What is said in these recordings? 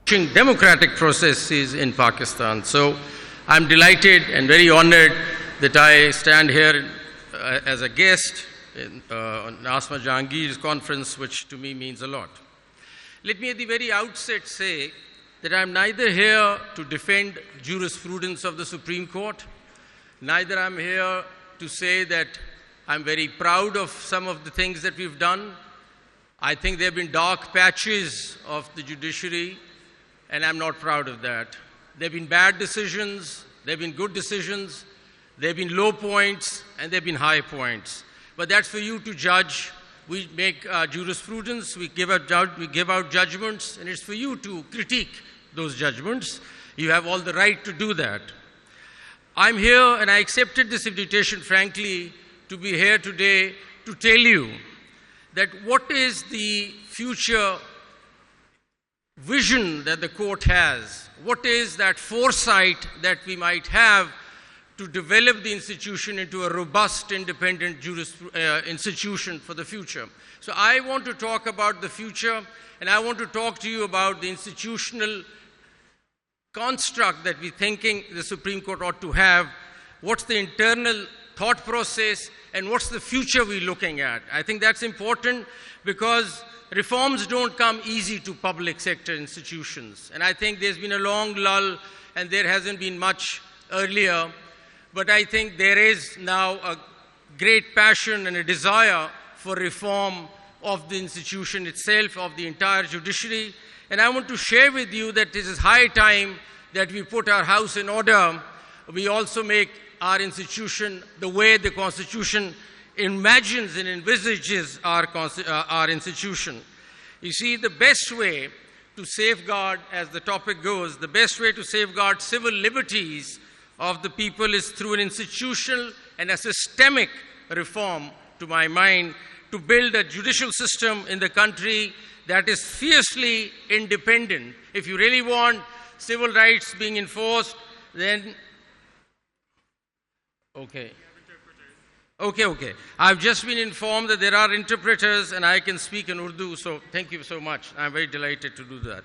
democratic processes in Pakistan. So I'm delighted and very honored that I stand here as a guest on Asma Jahangir's conference, which to me means a lot. Let me at the very outset say that I'm neither here to defend jurisprudence of the Supreme Court, neither I'm here to say that I'm very proud of some of the things that we've done. I think there have been dark patches of the judiciary, and I'm not proud of that. There have been bad decisions, there have been good decisions, there have been low points, and there have been high points. But that's for you to judge. We make jurisprudence, we give out judgments, and it's for you to critique those judgments. You have all the right to do that. I'm here, and I accepted this invitation, frankly, to be here today to tell you that what is the future vision that the court has, what is that foresight that we might have to develop the institution into a robust, independent institution for the future. So I want to talk about the future, and I want to talk to you about the institutional construct that we're thinking the Supreme Court ought to have, what's the internal thought process, and what's the future we're looking at. I think that's important because reforms don't come easy to public sector institutions. And I think there's been a long lull and there hasn't been much earlier. But I think there is now a great passion and a desire for reform of the institution itself, of the entire judiciary. And I want to share with you that it is high time that we put our house in order. We also make our institution the way the Constitution imagines and envisages our institution. You see, the best way to safeguard, as the topic goes, the best way to safeguard civil liberties of the people is through an institutional and a systemic reform, to my mind, to build a judicial system in the country that is fiercely independent. If you really want civil rights being enforced, then Okay. I've just been informed that there are interpreters and I can speak in Urdu, so thank you so much. I'm very delighted to do that.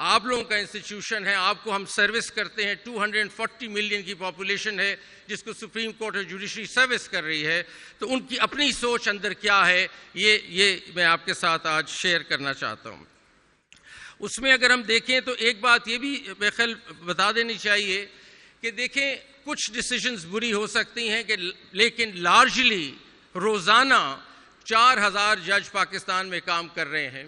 آپ لوگوں کا institution ہے, آپ کو ہم service کرتے ہیں, 240 million کی پاپولیشن ہے جس کو سپریم کورٹ اور جوڈیشری سروس کر رہی ہے, تو ان کی اپنی سوچ اندر کیا ہے یہ میں آپ کے ساتھ آج شیئر کرنا چاہتا ہوں. اس میں اگر ہم دیکھیں تو ایک بات یہ بھی میرے خیال بتا دینی چاہیے کہ دیکھیں کچھ ڈیسیجنز بری ہو سکتی ہیں لیکن لارجلی روزانہ 4000 جج پاکستان میں کام کر رہے ہیں,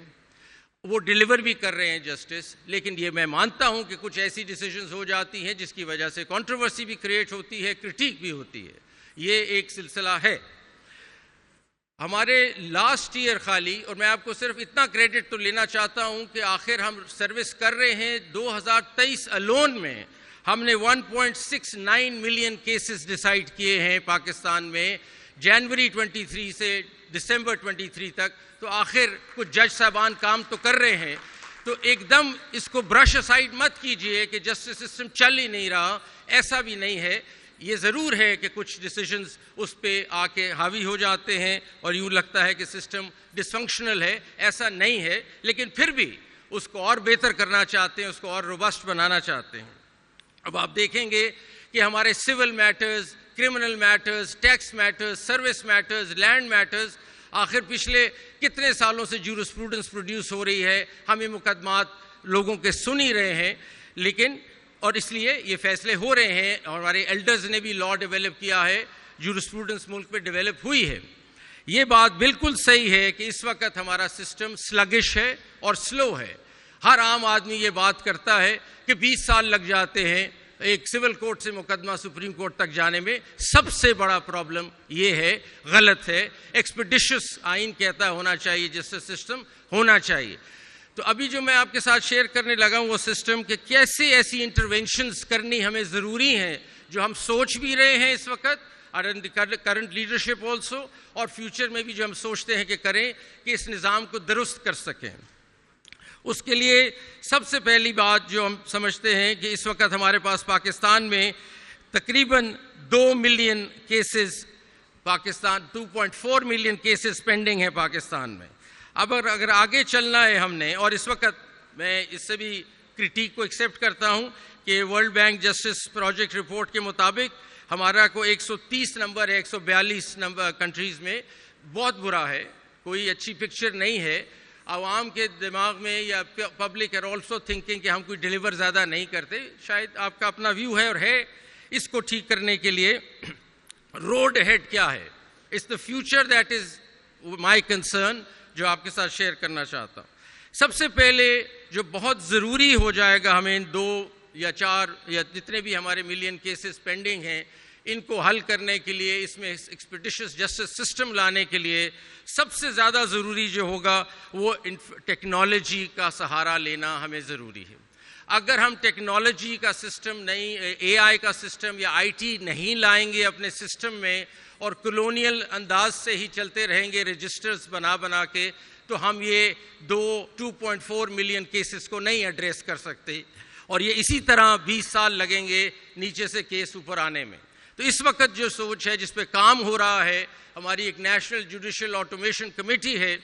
وہ ڈیلیور بھی کر رہے ہیں جسٹس. لیکن یہ میں مانتا ہوں کہ کچھ ایسی ڈیسیجنز ہو جاتی ہیں جس کی وجہ سے کنٹروورسی بھی کریٹ ہوتی ہے, کرٹیک بھی ہوتی ہے, یہ ایک سلسلہ ہے. ہمارے لاسٹ ایئر خالی, اور میں آپ کو صرف اتنا کریڈٹ تو لینا چاہتا ہوں کہ آخر ہم سروس کر رہے ہیں 2023 الون میں ہم نے 1.69 ملین کیسز ڈیسائیڈ کیے ہیں پاکستان میں, جنوری 23 سے دسمبر 23 تک. تو آخر کچھ جج صاحبان کام تو کر رہے ہیں, تو ایک دم اس کو برش اسائڈ مت کیجئے کہ جسٹس سسٹم چل ہی نہیں رہا, ایسا بھی نہیں ہے. یہ ضرور ہے کہ کچھ ڈیسیجنز اس پہ آ کے حاوی ہو جاتے ہیں اور یوں لگتا ہے کہ سسٹم ڈس فنکشنل ہے, ایسا نہیں ہے, لیکن پھر بھی اس کو اور بہتر کرنا چاہتے ہیں, اس کو اور روبسٹ بنانا چاہتے ہیں. اب آپ دیکھیں گے کہ ہمارے civil matters, criminal matters, tax matters, service matters, land matters, آخر پچھلے کتنے سالوں سے جورسپروڈنس پروڈیوس ہو رہی ہے, ہم یہ مقدمات لوگوں کے سن ہی رہے ہیں, لیکن اور اس لیے یہ فیصلے ہو رہے ہیں, اور ہمارے ایلڈرز نے بھی لا ڈیولپ کیا ہے, جورسپروڈنس ملک میں ڈیولپ ہوئی ہے. یہ بات بالکل صحیح ہے کہ اس وقت ہمارا سسٹم سلگش ہے اور سلو ہے. ہر عام آدمی یہ بات کرتا ہے کہ 20 سال لگ جاتے ہیں ایک سول کورٹ سے مقدمہ سپریم کورٹ تک جانے میں. سب سے بڑا پرابلم یہ ہے, غلط ہے. ایکسپیڈیشس آئین کہتا ہے ہونا چاہیے, جسٹس سسٹم ہونا چاہیے. تو ابھی جو میں آپ کے ساتھ شیئر کرنے لگا ہوں وہ سسٹم کہ کیسے ایسی انٹرونشنز کرنی ہمیں ضروری ہیں جو ہم سوچ بھی رہے ہیں اس وقت, کرنٹ لیڈرشپ آلسو, اور فیوچر میں بھی جو ہم سوچتے ہیں کہ کریں کہ اس نظام کو درست کر سکیں. اس کے لیے سب سے پہلی بات جو ہم سمجھتے ہیں کہ اس وقت ہمارے پاس پاکستان میں تقریباً 2 million cases, 2.4 million cases pending ہیں پاکستان میں. اب اگر آگے چلنا ہے ہم نے, اور اس وقت میں اس سے بھی کرٹیک کو ایکسیپٹ کرتا ہوں کہ world bank justice project report کے مطابق ہمارا کو 130 نمبر ہے 142 نمبر کنٹریز میں, بہت برا ہے, کوئی اچھی پکچر نہیں ہے. عوام کے دماغ میں یا پبلک are also thinking کہ ہم کوئی ڈیلیور زیادہ نہیں کرتے. شاید آپ کا اپنا ویو ہے اور ہے. اس کو ٹھیک کرنے کے لیے روڈ ہیڈ کیا ہے, it's the future that is my concern, جو آپ کے ساتھ شیئر کرنا چاہتا ہوں. سب سے پہلے جو بہت ضروری ہو جائے گا ہمیں 2 یا 4 یا جتنے بھی ہمارے ملین کیسز پینڈنگ ہیں, ان کو حل کرنے کے لیے, اس میں ایکسپیڈیشس جسٹس سسٹم لانے کے لیے سب سے زیادہ ضروری جو ہوگا وہ ٹیکنالوجی کا سہارا لینا ہمیں ضروری ہے. اگر ہم ٹیکنالوجی کا سسٹم نہیں, اے آئی کا سسٹم یا آئی ٹی نہیں لائیں گے اپنے سسٹم میں, اور کلونیل انداز سے ہی چلتے رہیں گے رجسٹرز بنا کے, تو ہم یہ 2.4 ملین کیسز کو نہیں ایڈریس کر سکتے, اور یہ اسی طرح 20 سال لگیں گے نیچے سے کیس اوپر آنے میں. تو اس وقت جو سوچ ہے, جس پہ کام ہو رہا ہے, ہماری ایک نیشنل جوڈیشل آٹومیشن کمیٹی ہے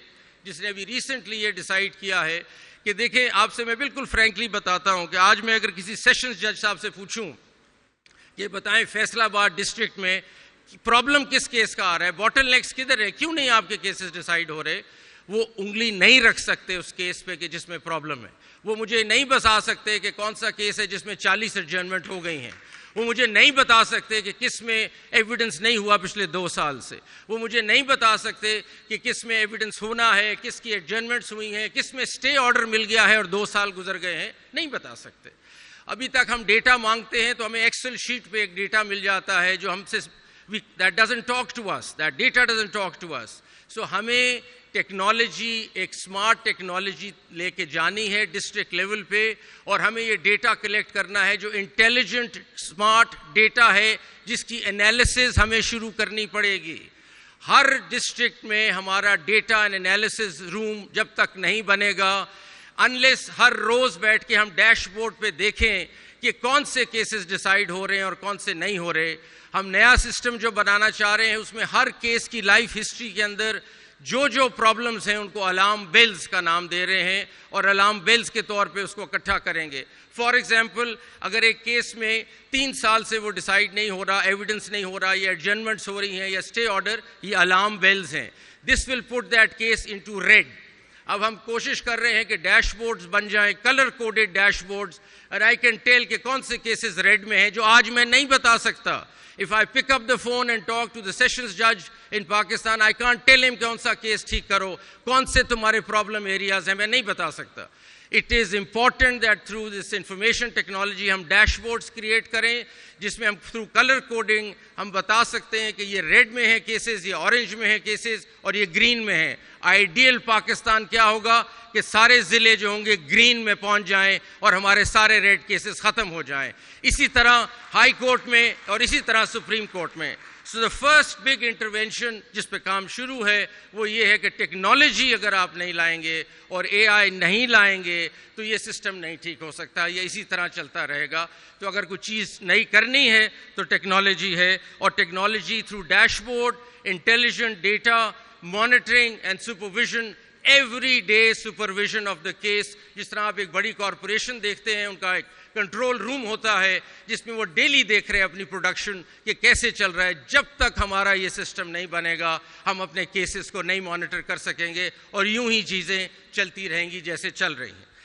جس نے ابھی ریسنٹلی یہ ڈیسائیڈ کیا ہے کہ دیکھیں, آپ سے میں بالکل فرینکلی بتاتا ہوں کہ آج میں اگر کسی سیشنز جج صاحب سے پوچھوں کہ بتائیں فیصل آباد ڈسٹرکٹ میں پرابلم کس کیس کا آ رہا ہے, باٹل نیکس کدھر ہے, کیوں نہیں آپ کے کیسز ڈیسائیڈ ہو رہے, وہ انگلی نہیں رکھ سکتے اس کیس پہ کہ جس میں پرابلم ہے. وہ مجھے نہیں بتا سکتے کہ کون سا کیس ہے جس میں 40 ایڈجرنمنٹ ہو گئی ہیں. وہ مجھے نہیں بتا سکتے کہ کس میں ایویڈنس نہیں ہوا پچھلے 2 سال سے. وہ مجھے نہیں بتا سکتے کہ کس میں ایویڈنس ہونا ہے, کس کی ایڈجرنمنٹس ہوئی ہیں, کس میں اسٹے آرڈر مل گیا ہے اور 2 سال گزر گئے ہیں, نہیں بتا سکتے. ابھی تک ہم ڈیٹا مانگتے ہیں تو ہمیں ایکسل شیٹ پہ ایک ڈیٹا مل جاتا ہے جو ہم سے that doesn't talk to us, that data doesn't talk to us. So ہمیں ٹیکنالوجی, ایک سمارٹ ٹیکنالوجی لے کے جانی ہے ڈسٹرکٹ لیول پہ, اور ہمیں یہ ڈیٹا کلیکٹ کرنا ہے جو انٹیلیجنٹ سمارٹ ڈیٹا ہے جس کی انالیسز ہمیں شروع کرنی پڑے گی. ہر ڈسٹرکٹ میں ہمارا ڈیٹا اینڈ انالیسز روم جب تک نہیں بنے گا, انلیس ہر روز بیٹھ کے ہم ڈیش بورڈ پہ دیکھیں کہ کون سے کیسز ڈیسائیڈ ہو رہے ہیں اور کون سے نہیں ہو رہے. ہم نیا سسٹم جو بنانا چاہ رہے ہیں اس میں ہر کیس کی لائف ہسٹری کے اندر جو پرابلمز ہیں ان کو الارم بیلز کا نام دے رہے ہیں اور الارم بیلز کے طور پہ اس کو اکٹھا کریں گے. فار ایگزامپل اگر ایک کیس میں 3 سال سے وہ ڈیسائیڈ نہیں ہو رہا, ایویڈنس نہیں ہو رہا, یا ایڈجرنمنٹس ہو رہی ہیں یا اسٹے آرڈر, یہ الارم بیلز ہیں. This will put that case into red. اب ہم کوشش کر رہے ہیں کہ ڈیش بورڈز بن جائیں, کلر کوڈڈ ڈیش بورڈز, اور آئی کین ٹیل کہ کون سے کیسز ریڈ میں ہیں جو آج میں نہیں بتا سکتا. If I pick up the phone and talk to the sessions judge in Pakistan, I can't tell him کون سا کیس ٹھیک کرو, کون سے تمہارے پرابلم ایریاز ہیں, میں نہیں بتا سکتا. It is important that through this information technology ہم ڈیش بورڈز کریٹ کریں جس میں ہم تھرو کلر کوڈنگ ہم بتا سکتے ہیں کہ یہ ریڈ میں ہے کیسز, یہ اورنج میں ہے کیسز, اور یہ گرین میں ہے. آئیڈیل پاکستان کیا ہوگا کہ سارے ضلع جو ہوں گے گرین میں پہنچ جائیں اور ہمارے سارے ریڈ کیسز ختم ہو جائیں. اسی طرح ہائی کورٹ میں اور اسی طرح سپریم کورٹ میں. سو دا فرسٹ بگ انٹروینشن جس پہ کام شروع ہے وہ یہ ہے کہ ٹیکنالوجی اگر آپ نہیں لائیں گے اور اے آئی نہیں لائیں گے تو یہ سسٹم نہیں ٹھیک ہو سکتا, یہ اسی طرح چلتا رہے گا. تو اگر کوئی چیز نئی کرنی ہے تو ٹیکنالوجی ہے, اور technology through dash board, intelligent data, monitoring and supervision, every day supervision of the case. جس طرح آپ ایک بڑی کارپوریشن دیکھتے ہیں, ان کا ایک کنٹرول روم ہوتا ہے جس میں وہ ڈیلی دیکھ رہے ہیں اپنی پروڈکشن کہ کیسے چل رہا ہے. جب تک ہمارا یہ سسٹم نہیں بنے گا ہم اپنے کیسز کو نہیں مانیٹر کر سکیں گے, اور یوں ہی چیزیں چلتی رہیں گی جیسے چل رہی ہیں.